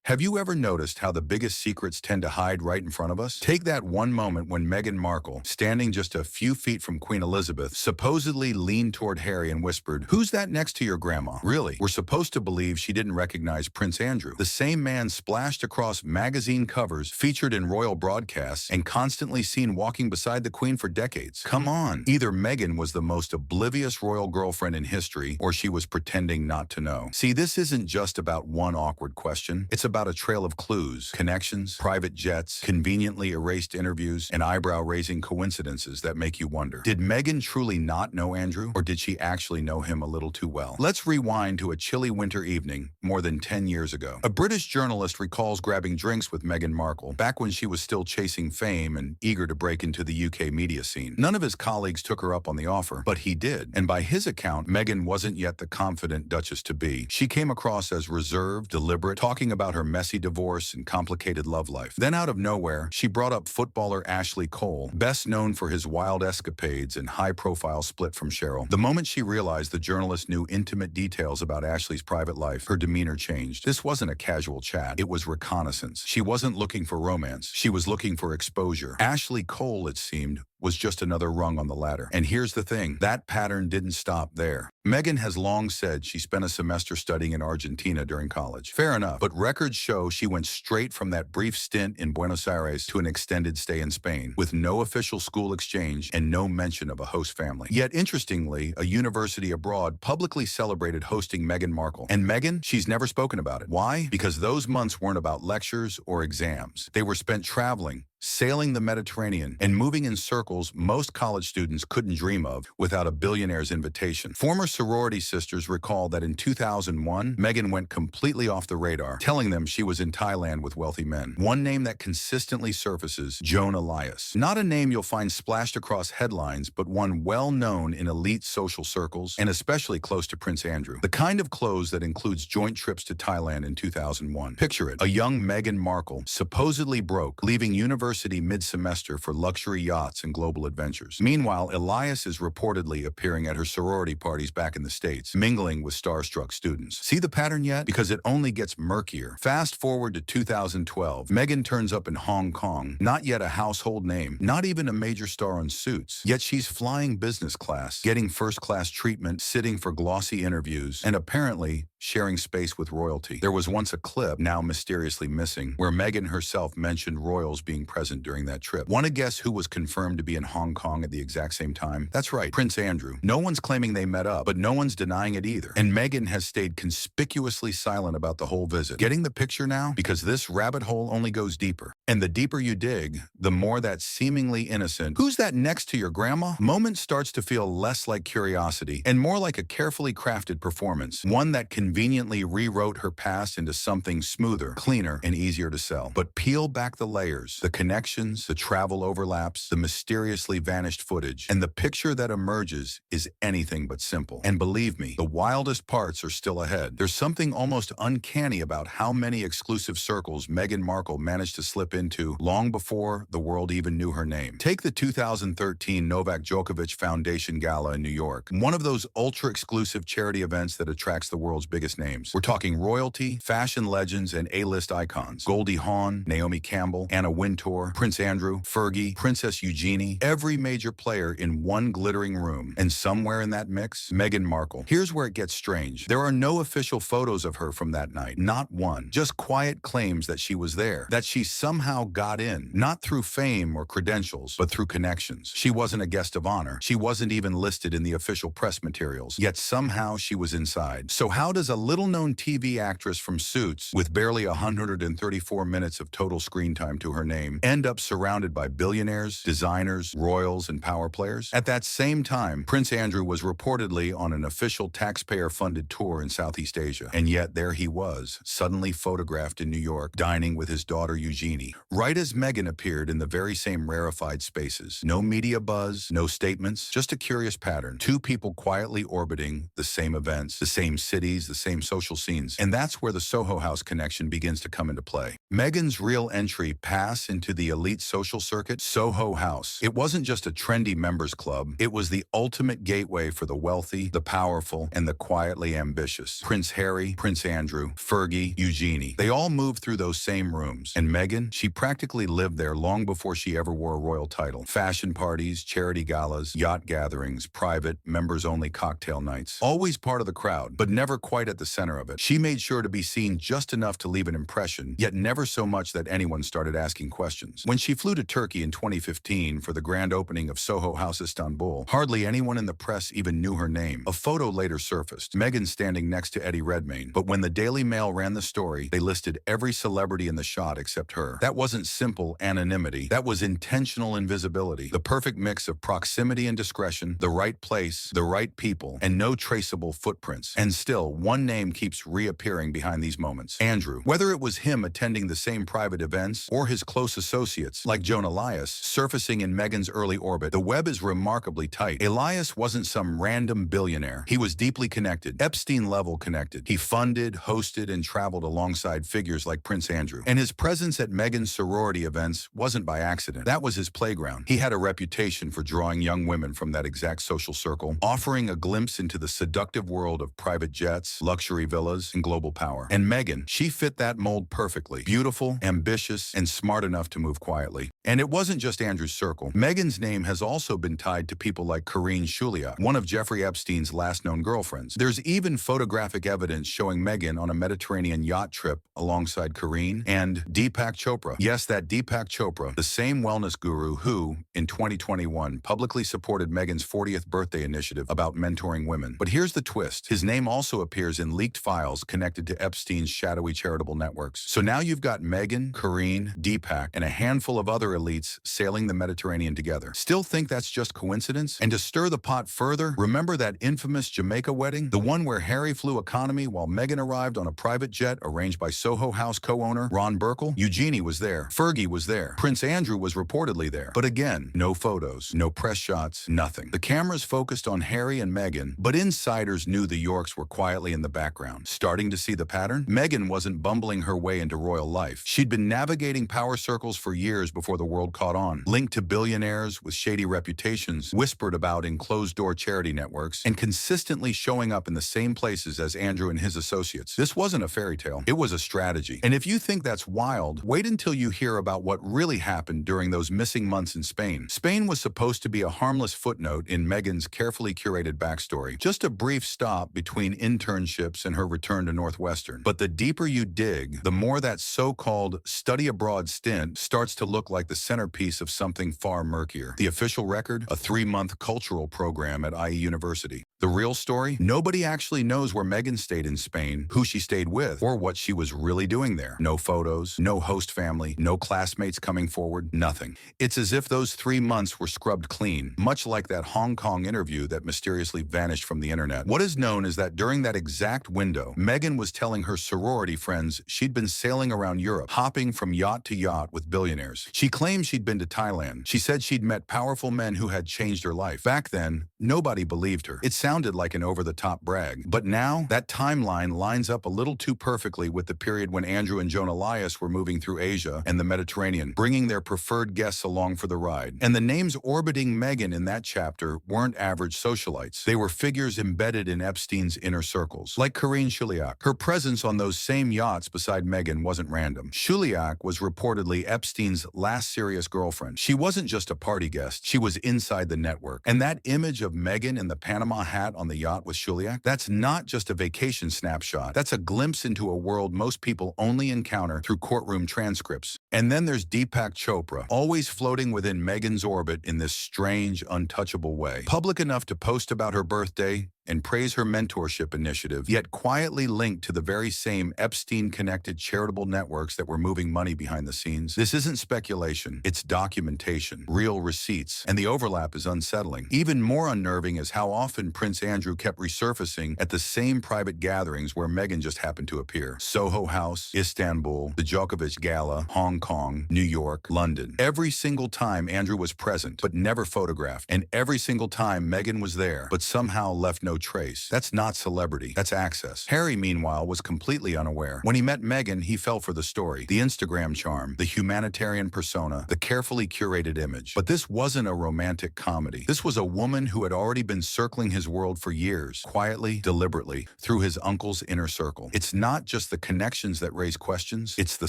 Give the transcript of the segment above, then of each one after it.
Have you ever noticed how the biggest secrets tend to hide right in front of us? Take that one moment when Meghan Markle, standing just a few feet from Queen Elizabeth, supposedly leaned toward Harry and whispered, "Who's that next to your grandma?" Really, we're supposed to believe she didn't recognize Prince Andrew, the same man splashed across magazine covers, featured in royal broadcasts, and constantly seen walking beside the Queen for decades. Come on! Either Meghan was the most oblivious royal girlfriend in history, or she was pretending not to know. See, this isn't just about one awkward question. It's about a trail of clues, connections, private jets, conveniently erased interviews, and eyebrow-raising coincidences that make you wonder. Did Meghan truly not know Andrew, or did she actually know him a little too well? Let's rewind to a chilly winter evening more than 10 years ago. A British journalist recalls grabbing drinks with Meghan Markle back when she was still chasing fame and eager to break into the UK media scene. None of his colleagues took her up on the offer, but he did. And by his account, Meghan wasn't yet the confident Duchess-to-be. She came across as reserved, deliberate, talking about her messy divorce and complicated love life. Then out of nowhere, she brought up footballer Ashley Cole, best known for his wild escapades and high-profile split from Cheryl. The moment she realized the journalist knew intimate details about Ashley's private life, her demeanor changed. This wasn't a casual chat. It was reconnaissance. She wasn't looking for romance. She was looking for exposure. Ashley Cole, it seemed, was just another rung on the ladder. And here's the thing, that pattern didn't stop there. Meghan has long said she spent a semester studying in Argentina during college. Fair enough, but records show she went straight from that brief stint in Buenos Aires to an extended stay in Spain, with no official school exchange and no mention of a host family. Yet interestingly, a university abroad publicly celebrated hosting Meghan Markle. And Meghan, she's never spoken about it. Why? Because those months weren't about lectures or exams. They were spent traveling, sailing the Mediterranean, and moving in circles most college students couldn't dream of without a billionaire's invitation. Former sorority sisters recall that in 2001, Meghan went completely off the radar, telling them she was in Thailand with wealthy men. One name that consistently surfaces, Joan Elias. Not a name you'll find splashed across headlines, but one well known in elite social circles, and especially close to Prince Andrew. The kind of close that includes joint trips to Thailand in 2001. Picture it, a young Meghan Markle, supposedly broke, leaving university mid-semester for luxury yachts and global adventures. Meanwhile, Elias is reportedly appearing at her sorority parties back in the States, mingling with starstruck students. See the pattern yet? Because it only gets murkier. Fast forward to 2012, Meghan turns up in Hong Kong, not yet a household name, not even a major star on Suits, yet she's flying business class, getting first-class treatment, sitting for glossy interviews, and apparently sharing space with royalty. There was once a clip, now mysteriously missing, where Meghan herself mentioned royals being present during that trip. Want to guess who was confirmed to be in Hong Kong at the exact same time? That's right, Prince Andrew. No one's claiming they met up, but no one's denying it either. And Meghan has stayed conspicuously silent about the whole visit. Getting the picture now? Because this rabbit hole only goes deeper. And the deeper you dig, the more that seemingly innocent, "Who's that next to your grandma?" moment starts to feel less like curiosity and more like a carefully crafted performance, one that conveniently rewrote her past into something smoother, cleaner, and easier to sell. But peel back the layers, the connections, the travel overlaps, the mysteriously vanished footage, and the picture that emerges is anything but simple. And believe me, the wildest parts are still ahead. There's something almost uncanny about how many exclusive circles Meghan Markle managed to slip into long before the world even knew her name. Take the 2013 Novak Djokovic Foundation Gala in New York, one of those ultra-exclusive charity events that attracts the world's biggest names. We're talking royalty, fashion legends, and A-list icons. Goldie Hawn, Naomi Campbell, Anna Wintour, Prince Andrew, Fergie, Princess Eugenie, every major player in one glittering room. And somewhere in that mix, Meghan Markle. Here's where it gets strange. There are no official photos of her from that night. Not one. Just quiet claims that she was there. That she somehow got in. Not through fame or credentials, but through connections. She wasn't a guest of honor. She wasn't even listed in the official press materials. Yet somehow she was inside. So how does a little-known TV actress from Suits, with barely 134 minutes of total screen time to her name, end up surrounded by billionaires, designers, royals, and power players? At that same time, Prince Andrew was reportedly on an official taxpayer-funded tour in Southeast Asia. And yet there he was, suddenly photographed in New York, dining with his daughter Eugenie, right as Meghan appeared in the very same rarefied spaces. No media buzz, no statements, just a curious pattern. Two people quietly orbiting the same events, the same cities, the same social scenes. And that's where the Soho House connection begins to come into play. Meghan's real entry pass into to the elite social circuit, Soho House. It wasn't just a trendy members club. It was the ultimate gateway for the wealthy, the powerful, and the quietly ambitious. Prince Harry, Prince Andrew, Fergie, Eugenie. They all moved through those same rooms. And Meghan, she practically lived there long before she ever wore a royal title. Fashion parties, charity galas, yacht gatherings, private, members-only cocktail nights. Always part of the crowd, but never quite at the center of it. She made sure to be seen just enough to leave an impression, yet never so much that anyone started asking questions. When she flew to Turkey in 2015 for the grand opening of Soho House Istanbul, hardly anyone in the press even knew her name. A photo later surfaced, Meghan standing next to Eddie Redmayne. But when the Daily Mail ran the story, they listed every celebrity in the shot except her. That wasn't simple anonymity. That was intentional invisibility. The perfect mix of proximity and discretion, the right place, the right people, and no traceable footprints. And still, one name keeps reappearing behind these moments. Andrew. Whether it was him attending the same private events or his close associates, like Joan Elias, surfacing in Meghan's early orbit, the web is remarkably tight. Elias wasn't some random billionaire. He was deeply connected, Epstein-level connected. He funded, hosted, and traveled alongside figures like Prince Andrew. And his presence at Meghan's sorority events wasn't by accident. That was his playground. He had a reputation for drawing young women from that exact social circle, offering a glimpse into the seductive world of private jets, luxury villas, and global power. And Meghan, she fit that mold perfectly. Beautiful, ambitious, and smart enough to move quietly. And it wasn't just Andrew's circle. Meghan's name has also been tied to people like Karine Shuliak, one of Jeffrey Epstein's last known girlfriends. There's even photographic evidence showing Meghan on a Mediterranean yacht trip alongside Karine and Deepak Chopra. Yes, that Deepak Chopra, the same wellness guru who, in 2021, publicly supported Meghan's 40th birthday initiative about mentoring women. But here's the twist. His name also appears in leaked files connected to Epstein's shadowy charitable networks. So now you've got Meghan, Karine, Deepak, and a handful of other elites sailing the Mediterranean together. Still think that's just coincidence? And to stir the pot further, remember that infamous Jamaica wedding? The one where Harry flew economy while Meghan arrived on a private jet arranged by Soho House co-owner Ron Burkle? Eugenie was there. Fergie was there. Prince Andrew was reportedly there. But again, no photos, no press shots, nothing. The cameras focused on Harry and Meghan, but insiders knew the Yorks were quietly in the background. Starting to see the pattern? Meghan wasn't bumbling her way into royal life. She'd been navigating power circles for years before the world caught on, linked to billionaires with shady reputations, whispered about in closed-door charity networks, and consistently showing up in the same places as Andrew and his associates. This wasn't a fairy tale. It was a strategy. And if you think that's wild, wait until you hear about what really happened during those missing months in Spain. Spain was supposed to be a harmless footnote in Meghan's carefully curated backstory, just a brief stop between internships and her return to Northwestern. But the deeper you dig, the more that so-called study abroad stint starts to look like the centerpiece of something far murkier. The official record? A 3-month cultural program at IE University. The real story? Nobody actually knows where Meghan stayed in Spain, who she stayed with, or what she was really doing there. No photos, no host family, no classmates coming forward, nothing. It's as if those 3 months were scrubbed clean, much like that Hong Kong interview that mysteriously vanished from the internet. What is known is that during that exact window, Meghan was telling her sorority friends she'd been sailing around Europe, hopping from yacht to yacht with billionaires. She claimed she'd been to Thailand. She said she'd met powerful men who had changed her life. Back then, nobody believed her. It sounded like an over-the-top brag. But now, that timeline lines up a little too perfectly with the period when Andrew and Joan Elias were moving through Asia and the Mediterranean, bringing their preferred guests along for the ride. And the names orbiting Meghan in that chapter weren't average socialites. They were figures embedded in Epstein's inner circles, like Karine Shuliak. Her presence on those same yachts beside Meghan wasn't random. Shuliak was reportedly Epstein's last serious girlfriend. She wasn't just a party guest. She was inside the network. And that image of Meghan in the Panama hat on the yacht with Shuliak, that's not just a vacation snapshot. That's a glimpse into a world most people only encounter through courtroom transcripts. And then there's Deepak Chopra, always floating within Meghan's orbit in this strange, untouchable way. Public enough to post about her birthday and praise her mentorship initiative, yet quietly linked to the very same Epstein-connected charitable networks that were moving money behind the scenes. This isn't speculation, it's documentation, real receipts, and the overlap is unsettling. Even more unnerving is how often Prince Andrew kept resurfacing at the same private gatherings where Meghan just happened to appear. Soho House, Istanbul, the Djokovic Gala, Hong Kong, New York, London. Every single time Andrew was present, but never photographed, and every single time Meghan was there, but somehow left no no trace. That's not celebrity, that's access. Harry, meanwhile, was completely unaware. When he met Meghan, he fell for the story, the Instagram charm, the humanitarian persona, the carefully curated image. But this wasn't a romantic comedy. This was a woman who had already been circling his world for years, quietly, deliberately, through his uncle's inner circle. It's not just the connections that raise questions, it's the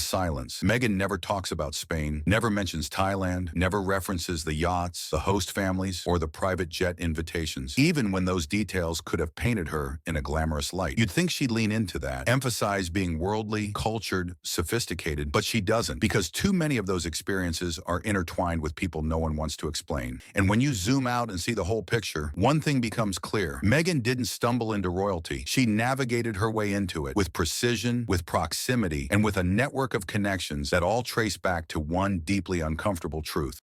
silence. Meghan never talks about Spain, never mentions Thailand, never references the yachts, the host families, or the private jet invitations, even when those details could have painted her in a glamorous light. You'd think she'd lean into that, emphasize being worldly, cultured, sophisticated, but she doesn't, because too many of those experiences are intertwined with people no one wants to explain. And when you zoom out and see the whole picture, one thing becomes clear. Meghan didn't stumble into royalty. She navigated her way into it with precision, with proximity, and with a network of connections that all trace back to one deeply uncomfortable truth.